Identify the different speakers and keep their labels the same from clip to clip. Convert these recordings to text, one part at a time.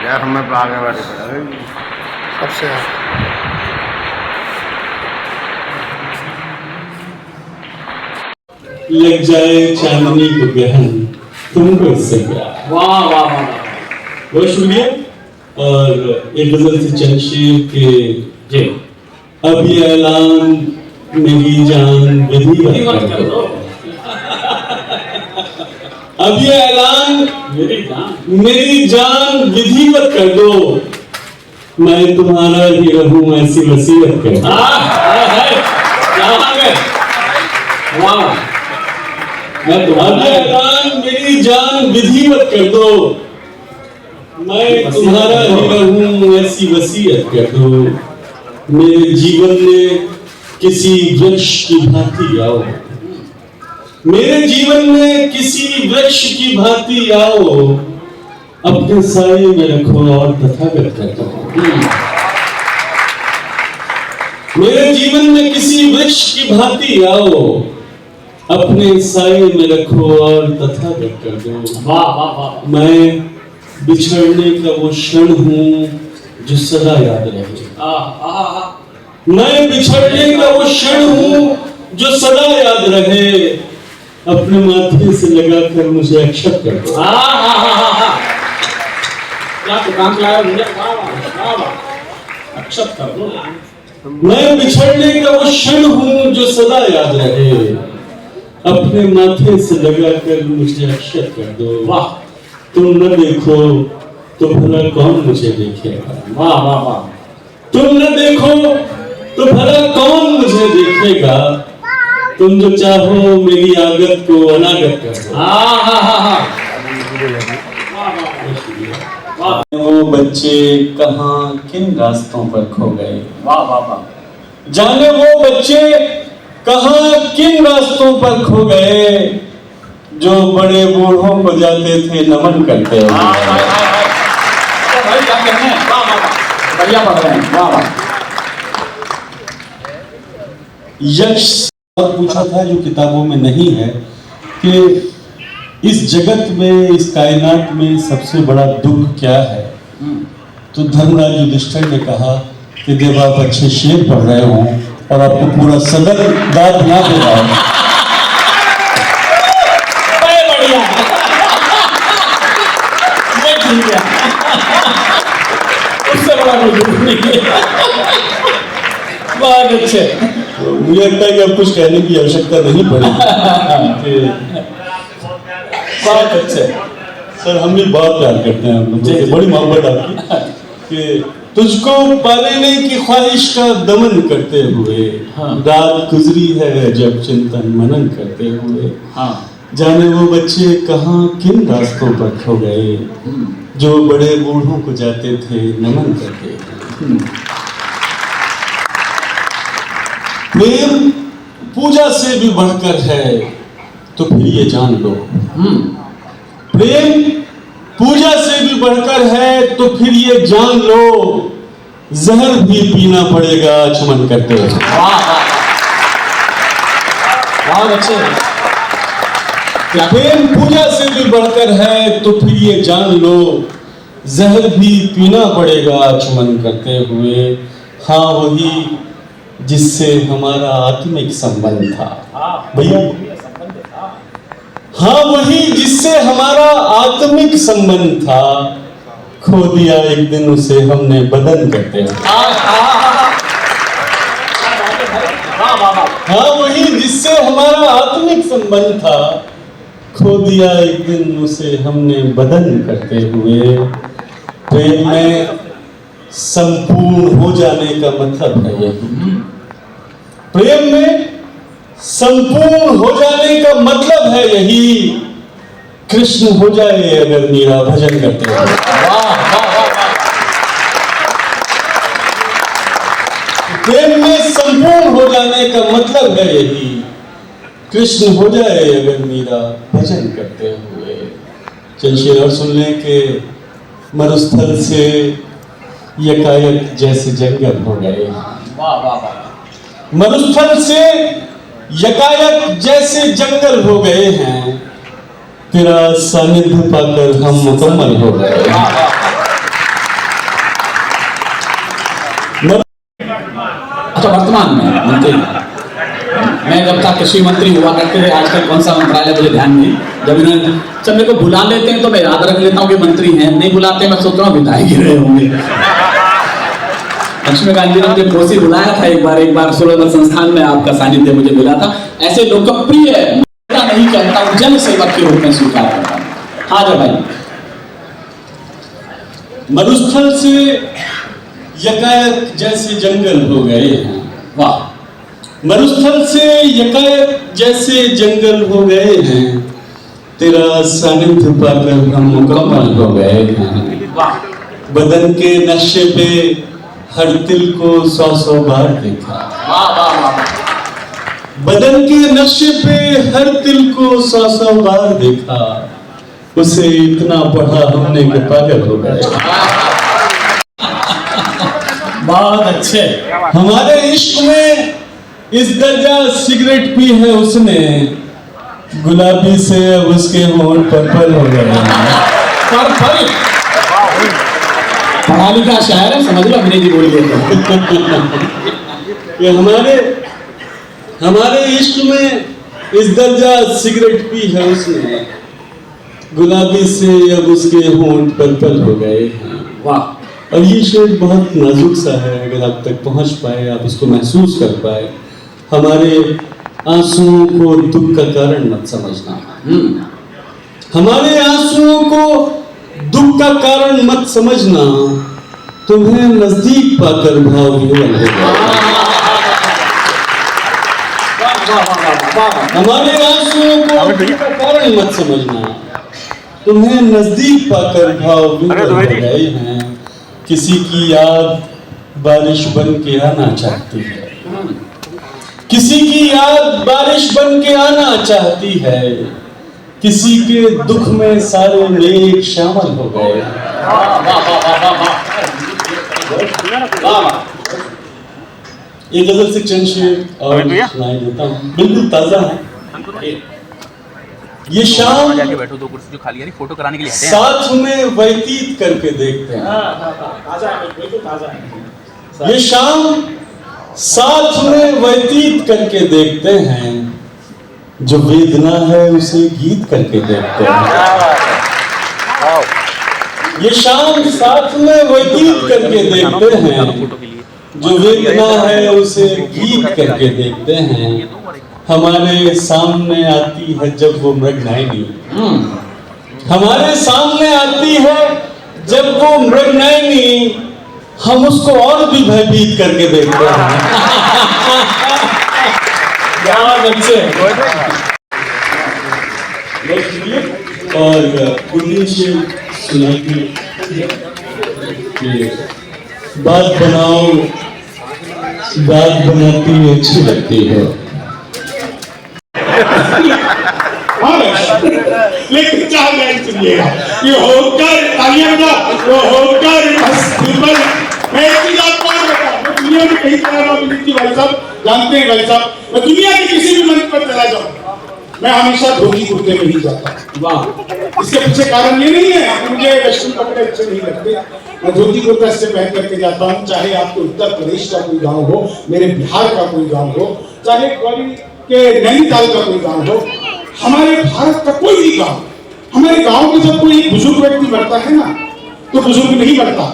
Speaker 1: यार हमें तो आगे बढ़े
Speaker 2: सबसे
Speaker 3: लग जाए चांदनी को ग्रहण तुमको इससे क्या।
Speaker 4: वाह वाह वाह वाह।
Speaker 3: बहुत शुक्रिया। और एक गजल से चंद शेर के
Speaker 4: जी
Speaker 3: अब ये ऐलान मेरी जान विधिवत कर दो। अब ये ऐलान मेरी जान विधिवत कर दो, मैं तुम्हारा ही रहूं ऐसी वसीयत कर दो। मैं तुम्हारा ऐलान मेरी जान विधिवत कर दो, मैं तुम्हारा ही रहूं ऐसी वसीयत कर दो। मेरे जीवन में किसी वृक्ष की भांति आओ, मेरे जीवन में किसी वृक्ष की भांति आओ, अपने साये में रखो और तथागत कर दो। मेरे जीवन में किसी वृक्ष की भांति आओ, अपने साये में रखो और तथागत कर दो।
Speaker 4: वाह वाह वाह।
Speaker 3: मैं बिछड़ने का वो क्षण हूँ जो सदा याद रहे। मैं बिछड़ने का वो क्षण हूँ जो सदा याद रहे, अपने माथे से लगाकर मुझे अक्षत कर दो।
Speaker 4: अक्षत कर दो।
Speaker 3: मैं बिछड़ने का वो क्षण हूँ जो सदा याद रहे, अपने माथे से लगाकर मुझे अक्षत कर दो।
Speaker 4: वाह।
Speaker 3: तुम न देखो तो भला कौन मुझे देखेगा।
Speaker 4: वाह वाह वाह।
Speaker 3: तुम न देखो तो भला कौन मुझे देखेगा, तुम जो चाहो मेरी आगत को अनागत कर दो। वो बच्चे कहाँ किन रास्तों पर खो गए।
Speaker 4: वाह वाह वाह।
Speaker 3: जाने वो बच्चे कहाँ किन रास्तों पर खो गए, जो बड़े बूढ़ों को जाते थे नमन करते हुए।
Speaker 4: बढ़िया पढ़ रहे हैं। वाह वाह।
Speaker 3: यक्ष पूछा था जो किताबों में नहीं है कि इस जगत में, इस कायनात में सबसे बड़ा दुख क्या है। तो धर्मराज युधिष्ठिर ने कहा कि देव आप अच्छे शेर पढ़ रहे हो और आपको पूरा सदन दाद ना दे रहा है।
Speaker 4: उससे बड़ा नहीं। बहुत अच्छे।
Speaker 3: मुझे लगता है कि अब कुछ कहने की आवश्यकता नहीं पड़ेगी।
Speaker 4: बहुत अच्छे
Speaker 3: सर, हम भी बहुत प्यार करते हैं, हम लोग बड़ी मोहब्बत आपकी कि तुझको पाने की ख्वाहिश का दमन करते हुए रात गुजरी है जब चिंतन मनन करते हुए। जाने वो बच्चे कहाँ किन रास्तों पर खो गए, जो बड़े बूढ़ों को जाते थे नमन करते। प्रेम पूजा से भी बढ़कर है तो फिर ये जान लो। प्रेम पूजा से भी बढ़कर है तो फिर ये जान लो, जहर भी पीना पड़ेगा चमन करते हुए।
Speaker 4: बहुत अच्छे।
Speaker 3: प्रेम पूजा से भी बढ़कर है तो फिर ये जान लो, जहर भी पीना पड़ेगा चमन करते हुए। हाँ, वही जिससे हमारा आत्मिक संबंध था भैया। हाँ, वही जिससे हमारा आत्मिक संबंध था, खो दिया एक दिन उसे हमने बदन करते हुए। हाँ, वही जिससे हमारा आत्मिक संबंध था, खो दिया एक दिन उसे हमने बदन करते हुए। प्रेम में संपूर्ण हो जाने का मतलब है यही। प्रेम में संपूर्ण हो जाने का मतलब है यही, कृष्ण हो जाए अगर मीरा भजन करते हैं। प्रेम में संपूर्ण हो जाने का मतलब है यही, कृष्ण हो जाए अगर मीरा भजन करते हुए। चल शेर और सुन लें कि मरुस्थल से यकायक जैसे जंगल हो गए।
Speaker 4: वाह वाह वाह।
Speaker 3: मरुस्थल से यकायक जैसे जंगल हो गए हैं, तेरा सानिध्य पाकर हम मुकम्मल हो गए।
Speaker 4: वर्तमान में मंत्री, मैं जब तक कृषि मंत्री हुआ करते थे, आजकल कौन सा मंत्रालय मुझे ध्यान नहीं, जब इन्होंने जब मेरे को बुला लेते हैं तो मैं याद रख लेता हूँ कि मंत्री हैं, नहीं बुलाते मैं सोच रहा हूँ विधायक ही रहे होंगे। लक्ष्मीकांत जी ने मुझे कोसी बुलाया था एक बार सूर्योदय संस्थान में आपका सानिध्य मुझे मिला था। ऐसे लोकप्रिय नहीं कहता हूँ, जन सेवक के रूप में स्वीकार करता हूँ। हाँ जब भाई
Speaker 3: मरुस्थल से यकायक जैसे जंगल हो गए हैं।
Speaker 4: वाह।
Speaker 3: मरुस्थल से यकायक जैसे जंगल हो गए हैं, तेरा सानिध्य पाकर हम मुकम्मल हो गए हैं।
Speaker 4: वाह।
Speaker 3: बदन के नक्शे पे हर तिल को 100 बार देखा।
Speaker 4: वाह वाह वाह।
Speaker 3: बदन के नक्शे पे हर तिल को 100 बार देखा, उसे इतना पढ़ा हमने कि पागल हो गए।
Speaker 4: बहुत अच्छे।
Speaker 3: हमारे इश्क में इस दर्जा सिगरेट पी है उसने, गुलाबी से अब उसके होंठ पर्पल हो गए।
Speaker 4: पर्पल पढ़ा लिखा शायर है, समझ लो अंग्रेजी बोल
Speaker 3: ये हमारे इश्क में इस दर्जा सिगरेट पी है उसने, गुलाबी से अब उसके होंठ पर्पल हो गए हैं।
Speaker 4: वाह।
Speaker 3: और ये शेर बहुत नाजुक सा है, अगर आप तक पहुंच पाए, आप इसको महसूस कर पाए। हमारे आंसुओं को दुख का कारण मत समझना। हमारे आंसुओं को दुख का कारण मत समझना, तुम्हें नजदीक पाकर भाव विह्वल हो गया। हमारे आंसुओं को दुख का कारण मत समझना, तुम्हें नजदीक पाकर भाव विह्वल हो गए हैं। किसी की याद बारिश बन के आना चाहती है, किसी की याद बारिश बन के आना चाहती है, किसी के दुख में सारे मेघ शामिल हो गए। ये गजल से चंद शेर और सुनाई देता हूँ, बिल्कुल ताजा है। ये शाम
Speaker 1: बैठो, दो कुर्सी जो खाली है फोटो कराने के लिए
Speaker 3: साथ में व्यतीत करके देखते हैं। ये शाम साथ में व्यतीत करके देखते हैं, जो वेदना है उसे गीत करके देखते हैं। ये शाम साथ में व्यतीत करके देखते हैं, जो वेदना है उसे गीत करके देखते हैं। हमारे सामने आती है जब वो मृगनयनी, हमारे सामने आती है जब वो मृगनयनी, हम उसको और भी भयभीत करके देखते हैं। और उद्देश्य सुनाई बात बनाओ, बात बनाती अच्छी लगती है,
Speaker 5: लेकिन चाह सुनिएगा, ये होकर तालियां बजाओ, वो होकर मस्तूबल। मैं एक चीज आपको और बताऊं, मैं दुनिया में कहीं चला जाऊं, भाई साहब जानते हैं, भाई साहब मैं दुनिया के किसी भी मंच पर चला जाऊं, मैं हमेशा धोती कुर्ते में ही जाता हूं। वाह। इसके पीछे कारण ये नहीं है कि मुझे वेस्टर्न कपड़े अच्छे नहीं लगते, मैं धोती कुर्ता इससे पहन करके जाता हूँ। चाहे आपको उत्तर प्रदेश का कोई गाँव हो, मेरे बिहार का कोई गाँव हो, चाहे ग्वालियर के नैनीताल का कोई गाँव हो, हमारे भारत का कोई भी गाँव, हमारे गाँव में जब कोई बुजुर्ग व्यक्ति बढ़ता है ना, तो बुजुर्ग नहीं बढ़ता,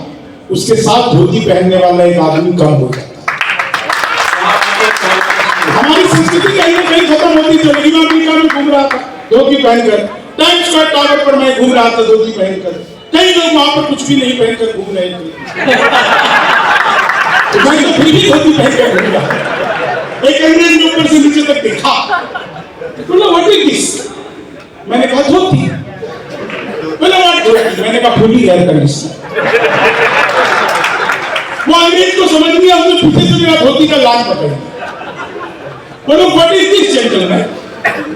Speaker 5: उसके साथ धोती पहनने वाला एक आदमी कम हो जाता है। हमारी संस्कृति कहीं ना कहीं खत्म होती। जब अमेरिका में घूम रहा था धोती पहनकर, टाइम्स स्क्वायर टावर पर मैं घूम रहा था धोती पहनकर, कई लोग वहां पर कुछ भी नहीं पहनकर घूम रहे थे, मैं तो फिर भी धोती पहनकर घूम रहा। एक अंग्रेज ने ऊपर से नीचे तक देखा, बोला व्हाट इज दिस? मैंने कहा धोती। बोला व्हाट धोती? मैंने कहा फुली एयर कंडीशनर। वो अंग्रेज को समझ नहीं आया, उसने पीछे से मेरा धोती का लाल पकड़ लिया। बोलो व्हाट इज दिस जेंटलमैन?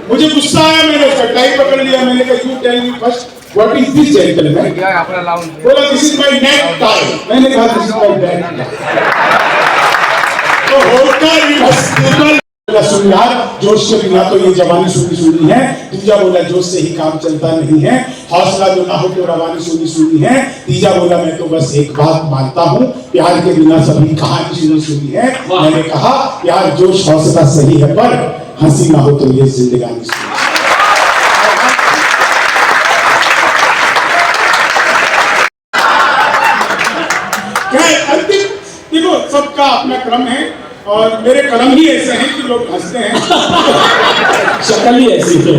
Speaker 5: मुझे गुस्सा आया, मैंने उसका टाई पकड़ लिया। मैंने कहा you tell me first what is this gentleman? बोला this is my necktie. मैंने कहा this is my necktie. तो होकर बोला सुन यार, जोश के बिना तो ये जवानी सुनी सुनी है। दूजा बोला जोश से ही काम चलता नहीं है, हौसला जो ना हो तो रवानी सुनी सुनी है। तीजा बोला मैं तो बस एक बात मानता हूँ, प्यार के बिना सभी कहानी सुनी सुनी है। मैंने कहा यार जोश हौसला सही है, पर हंसी ना हो तो ये जिंदगानी सुनी। देखो सबका अपना क्रम है और मेरे कलम ही ऐसे हैं कि लोग हंसते हैं।
Speaker 3: शक्ल ही ऐसी है,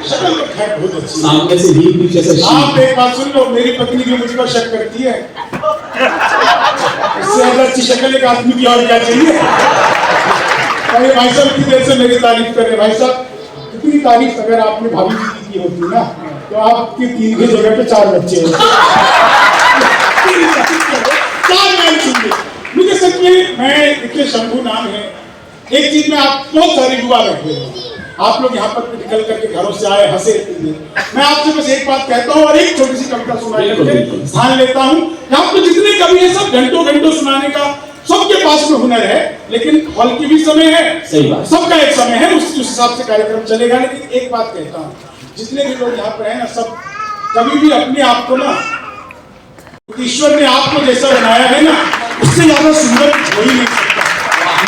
Speaker 5: शक्ल तो खैर बहुत अच्छी है।
Speaker 3: सामने से ही पीछे से
Speaker 5: आप एक बात सुन लो, मेरी पत्नी भी मुझ पर शक करती है। इससे ज्यादा अच्छी शक्ल एक आदमी की और क्या चाहिए। अरे भाई साहब इतनी देर से मेरी तारीफ कर रहे। भाई साहब इतनी तारीफ अगर आपने भाभी जी की होती ना तो आपकी 3 की जगह पे 4 बच्चे होते। मुझे सच में, मैं देखिए शंभू नाम है, एक चीज में आप बहुत सारी दुआ रखते हो। आप लोग यहाँ पर निकल करके घरों से आए, हंसे। मैं आपसे बस एक बात कहता हूँ और एक छोटी सी कविता सुना करके स्थान लेता हूँ। आपको जितने कवि है सब घंटों घंटों सुनाने का सबके पास में हुनर है, लेकिन हॉल की भी समय है, सही बात, सबका एक समय है, उस हिसाब से कार्यक्रम चलेगा। लेकिन एक बात कहता हूँ, जितने भी लोग यहाँ पर है ना, सब कभी भी अपने आप को ना, ईश्वर ने आपको जैसा बनाया है ना, उससे ज्यादा सुंदर हो ही नहीं सकता।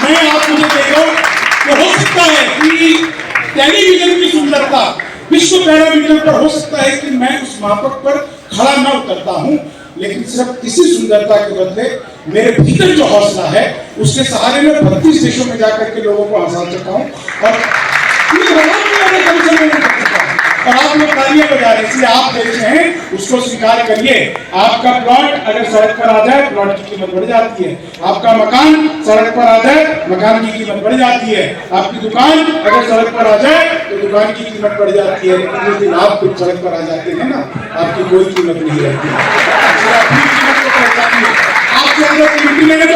Speaker 5: मैं आप मुझे देखो तो हो सकता है कि टेलीविजन की सुंदरता विश्व पैरामीटर पर हो सकता है कि मैं उस मापक पर खड़ा न उतरता हूं, लेकिन सिर्फ इसी सुंदरता के बदले मेरे भीतर जो हौसला है उसके सहारे में 32 देशों में जाकर के लोगों को हंसा चुका हूं और आप लोग तालियां बजा रहे हैं, इसलिए आप देख रहे हैं, उसको स्वीकार करिए। आपका प्लॉट अगर सड़क पर आ जाए, प्लॉट की कीमत बढ़ जाती है। आपका मकान सड़क पर आ जाए, मकान की कीमत बढ़ जाती है। आपकी दुकान अगर सड़क पर आ जाए तो दुकान की कीमत बढ़ जाती है। लेकिन जिस दिन आप कुछ सड़क पर आ जाते हैं ना, आपकी कोई कीमत नहीं रहती। आपसे अगर कीमती लेंगे तो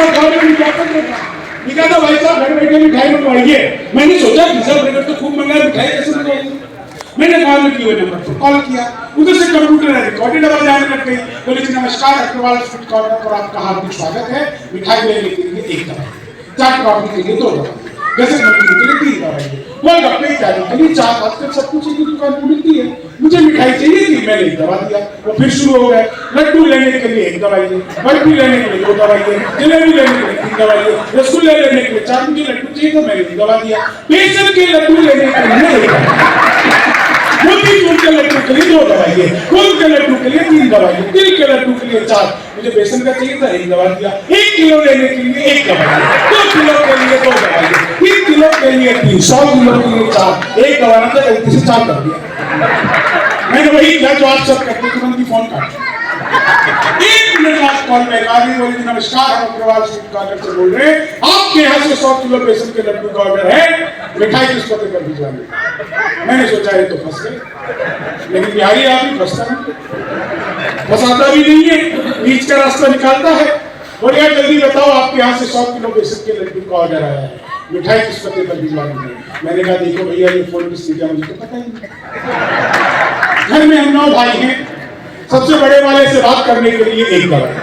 Speaker 5: लिखा था भाई साहब घर बैठे मिठाई मंगवाइए। मैंने सोचा तो खूब मंगाया, मिठाई कैसे मंगवाइए। मैंने कॉल किया, नंबर पर कॉल किया, उधर से कंप्यूटर है रिकॉर्डेड आवाज आने लग गई। बोले जी नमस्कार, अग्रवाल स्वीट कॉर्नर पर आपका हार्दिक स्वागत है। मिठाई लेने के लिए 1 दवाई, चाट कॉफी के लिए 2 दवाई, गजक बनने के लिए 3 दवाई, गोलगप्पे चाट के लिए 4। आजकल सब कुछ एक दुकान पर मिलती है। मुझे मिठाई चाहिए थी, मैंने 1 दवा दिया। वो फिर शुरू हो गए, लड्डू लेने के लिए 1 दवाई है, बर्फी लेने के लिए 2 दवाई है, जलेबी लेने के लिए 3 दवाई है, रसगुल्ले लेने के लिए 4। मुझे लड्डू चाहिए तो मैंने 1 दवा दिया। बेसन के लड्डू लेने के लिए मोतीचूर के लड्डू के लिए 2 दवाई है, गोल के लड्डू के लिए 3 दवाई है, तिल के लड्डू के लिए 4। मुझे बेसन का चाहिए था, 1 दवा दिया। 1 किलो लेने के लिए 1 दवाई है, 2 किलो के लिए 2 दवाई है, 3 किलो के लिए 3, 100 किलो के लिए 4। 1 दवा ना गलती से 4 कर दिया। मैंने वही किया जो आप सब करते, तुरंत ही फोन काट। 1 मिनट बाद कॉल बैक आ गई। बोली नमस्कार, हम अग्रवाल स्वीट कॉर्नर से बोल रहे हैं, आपके यहाँ से 100 किलो बेसन के लड्डू का ऑर्डर है, मिठाई किस पते पर भिजवानी। मैंने सोचा ये तो फंस गए, लेकिन बिहारी आदमी फंसता नहीं, फंसाता भी नहीं है, बीच का रास्ता निकालता है। बोले यार जल्दी बताओ, आपके यहाँ से 100 किलो बेसन के लड्डू का ऑर्डर आया है, मिठाई किस पते पर भिजवानी है। मैंने कहा देखो भैया ये फोन किसने किया मुझे तो पता ही नहीं। घर में हम 9 भाई हैं, सबसे बड़े वाले से बात करने के लिए 1 दवाई,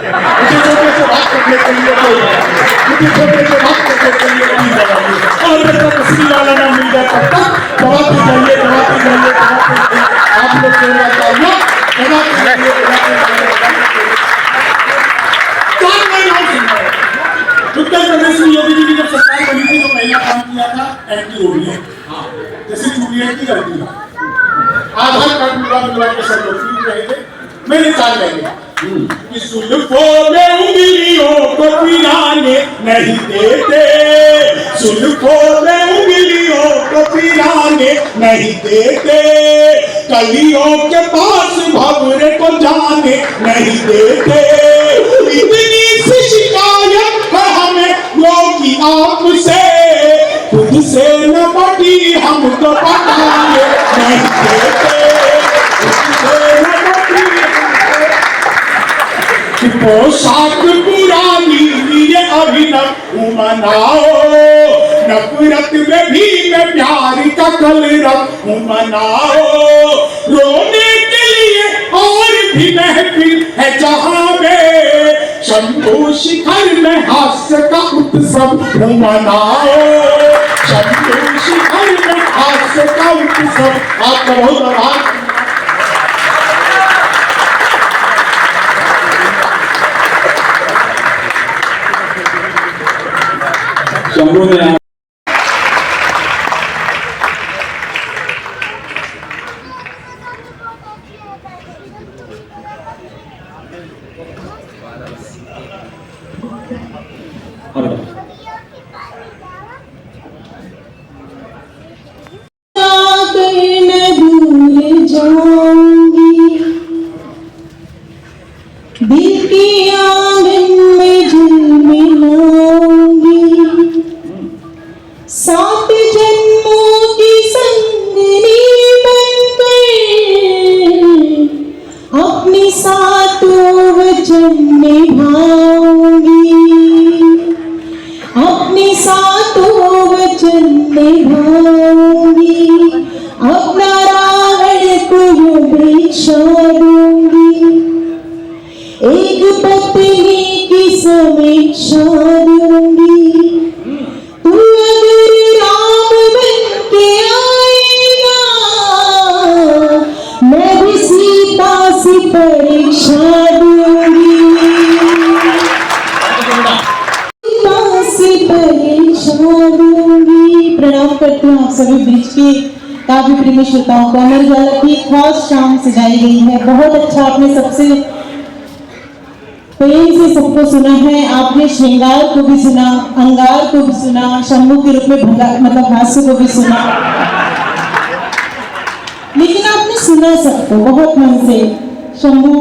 Speaker 5: मुझे छोटे से बात करने के लिए 2 दवाई, मुझे छोटे से बात करने के लिए 3 दवाई, और जब तक असली वाला ना मिल जाए तब तक दवाते जाइए, दवाते जाइए, दवाते जाइए। आप लोग दवाते जाइए, दवाते जाइए, दवाते जाइए। उत्तर प्रदेश में योगी जी की जब सरकार बनी थी तो पहला काम किया था एंटी ओडीएफ, जैसे चूड़िया की गलती है, आधार कार्ड मिलवा के सब लोग पीट रहे थे। मैंने 4 लगे सुल्फों में उंगलियों को पिराने नहीं देते, सुल्फों में उंगलियों को पिराने नहीं देते, कलियों के पास भंवरे को जाने नहीं देते। इतनी सी शिकायत है हमें योगी आपसे, खुद से न बड़ी हम तो पढ़ाने नहीं देते, पोशाक पुरानी ये अभिनव मनाओ, नफरत में भी मैं प्यार का कलरव मनाओ। रोने के लिए और भी महफिल है जहां में, शंभू शिखर में हास्य का उत्सव मनाओ। आज से कल आपका बहुत आभार।
Speaker 3: शंभू ने
Speaker 6: दिल के आंगन में झिलमिलाऊंगी, 7 जन्मों की संगनी बनकर अपने 7 वचन निभाऊंगी, अपने 7 वचन निभाऊंगी, अपना रावण को भिक्षा दूंगी, एक पत्नी की समीक्षा दूंगी, तू अगर राम बन के आएगा, मैं भी सीता से परीक्षा दूंगी, सीता से परीक्षा दूंगी। प्रणाम करती हूँ आप सभी ब्रिज के काव्य प्रेमी श्रोताओं को। अमर उजाला की खास शाम सजाई गई है। बहुत अच्छा, आपने सबसे प्रेम से सबको सुना है। आपने श्रृंगार को भी सुना, अंगार को भी सुना, शंभू के रूप में मतलब हास्य को भी सुना, लेकिन आपने सुना सबको बहुत मन से। शंभू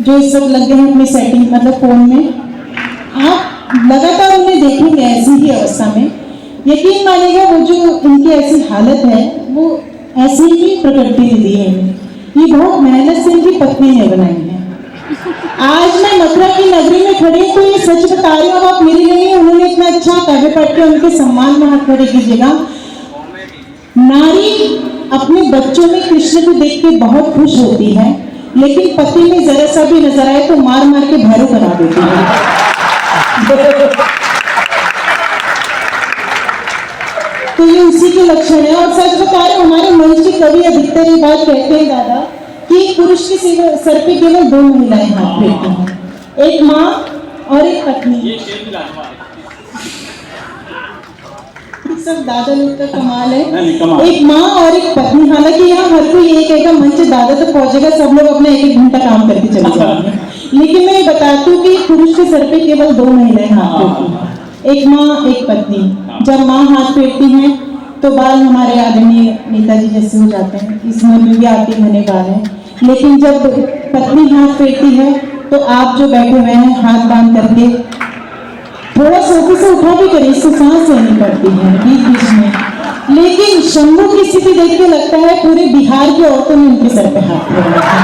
Speaker 6: जो इस वक्त लग गए हैं अपनी सेटिंग मतलब फोन में, आप लगातार उन्हें देखेंगे ऐसी ही अवस्था में। यकीन मानिएगा वो जो इनकी ऐसी हालत है वो ऐसी ही प्रकृति ने दी है। ये बहुत मेहनत से इनकी पत्नी ने बनाई है। आज मैं मथुरा की नगरी में खड़ी तो ये सच बता रही हूँ, अब आप मेरे लिए उन्होंने इतना अच्छा काव्य पढ़ के उनके सम्मान में हाथ खड़े कीजिएगा। नारी अपने बच्चों में कृष्ण को देख के बहुत खुश होती है, लेकिन पति में जरा सा भी नजर आए तो मार मार के भैरू बना देती है। तो ये उसी के लक्षण है। और सच बता रहे हमारे मंच के कवि अधिकतर ये बात कहते हैं दादा कि पुरुष के सर पे केवल 2 महिलाएं हाथ फेरती हैं, एक माँ और एक पत्नी। सब दादा लोग का कमाल है, एक माँ और एक पत्नी। हालांकि यहाँ हर कोई एक कहेगा मंच दादा तक पहुंचेगा, सब लोग अपना 1-1 घंटा काम करके चले जाएंगे, लेकिन मैं ये बताती हूँ कि पुरुष के सर पे केवल 2 महिलाएं हाथ फेरती हैं, एक माँ एक पत्नी। जब माँ हाथ फेरती हैं तो बाल हमारे आदरणीय नेताजी जैसे हो जाते हैं, इसमें भी आपके घने बाल हैं। लेकिन जब पत्नी हाथ फेरती है तो आप जो बैठे हुए हैं हाथ बांध करके थोड़ा सोफे से उठा भी करिए, इससे सांस लेनी पड़ती है बीच बीच में। लेकिन शंभू की स्थिति देख के लगता है पूरे बिहार की औरतों ने उनके सर पे हाथ फेरा है।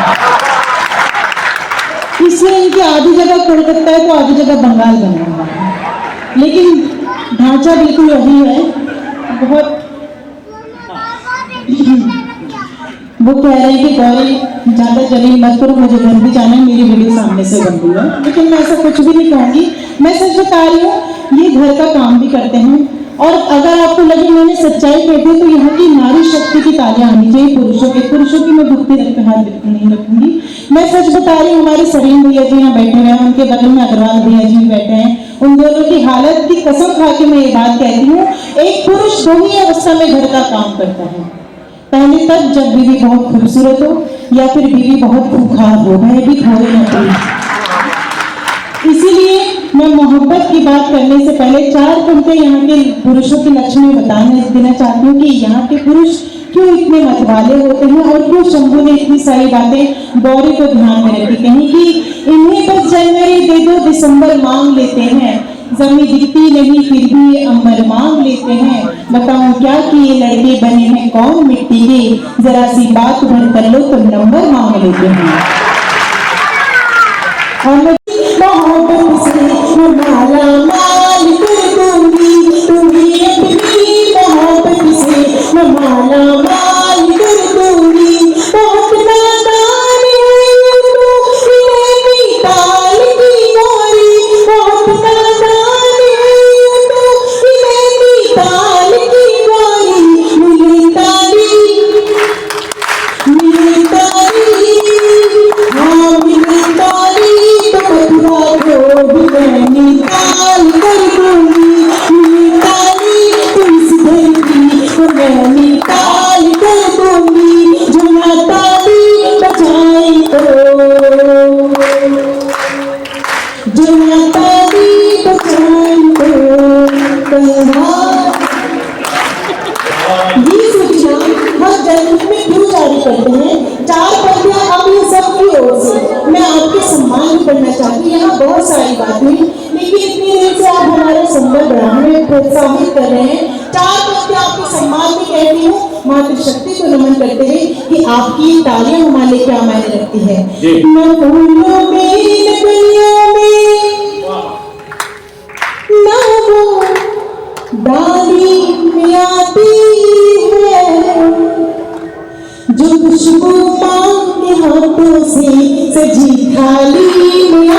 Speaker 6: इसलिए इनकी आधी जगह कोलकाता है तो आधी जगह बंगाल बना हुआ है, लेकिन ढांचा बिल्कुल वही है। बहुत वो कह रहे हैं कि गौरी ज्यादा जलील मत करो, मुझे घर भी जाना है, मेरी वीडियो सामने से बन रही है, लेकिन मैं ऐसा कुछ भी नहीं कहूंगी। मैं सच बता रही हूँ, ये घर का काम भी करते हैं। और अगर आपको लगे मैंने सच्चाई कहती हूँ तो यहाँ की नारी शक्ति की तालियां आनी चाहिए पुरुषों की मैं भुक्ति रख के हाथ बिल्कुल नहीं रखूंगी। मैं सच बता रही हूँ, हमारे सलीम भैया जी यहाँ बैठे हुए हैं, उनके बगल में अग्रवाल भैया जी बैठे हैं, उन दोनों की हालत की कसम खा के मैं ये बात कहती हूँ, एक पुरुष 2 ही अवस्था में घर का काम करता है। पहले तक जब बीवी बहुत खूबसूरत हो या फिर बीवी बहुत खूंखार हो, भयभीत हो रही होती। इसीलिए मैं मोहब्बत की बात करने से पहले 4 पंक्ति यहाँ के पुरुषों के लक्षण देना चाहती हूँ कि यहाँ के पुरुष क्यों इतने मतवाले होते हैं और क्यों शंभू ने इतनी सारी बातें गौरी को ध्यान में रखी। कहीं कि इन्हें बस जनवरी दे दो, दिसंबर मांग लेते हैं, जमीन दिखती नहीं फिर भी ये अंबर मांग लेते हैं, बताऊं क्या कि ये लड़के बने हैं कौन मिट्टी के, जरा सी बात भर कर लो तो नंबर मांग लेते हैं। और मोहब्बत से माला माल कर दूंगी, तुम्हें अपनी मोहब्बत से माला माल कर दूंगी। बहुत नादान ताल की गौरी, बहुत नादान ताल की चार पंक्तियां अपनी सबकी ओर से मैं आपके सम्मान में पढ़ना चाहती हूँ। यहाँ बहुत सारी बातें, लेकिन इतनी देर से आप हमारे संबल बढ़ाने में प्रोत्साहित कर रहे हैं। चार पंक्तियां आपके सम्मान में कहती हूँ, मातृशक्ति को नमन करते हुए कि आपकी तालियां हमारे लिए क्या मायने रखती है। न फूलों में न कलियों में न वो डाली में आती है जो खुशबू माँ के हाथों से सजी थाली में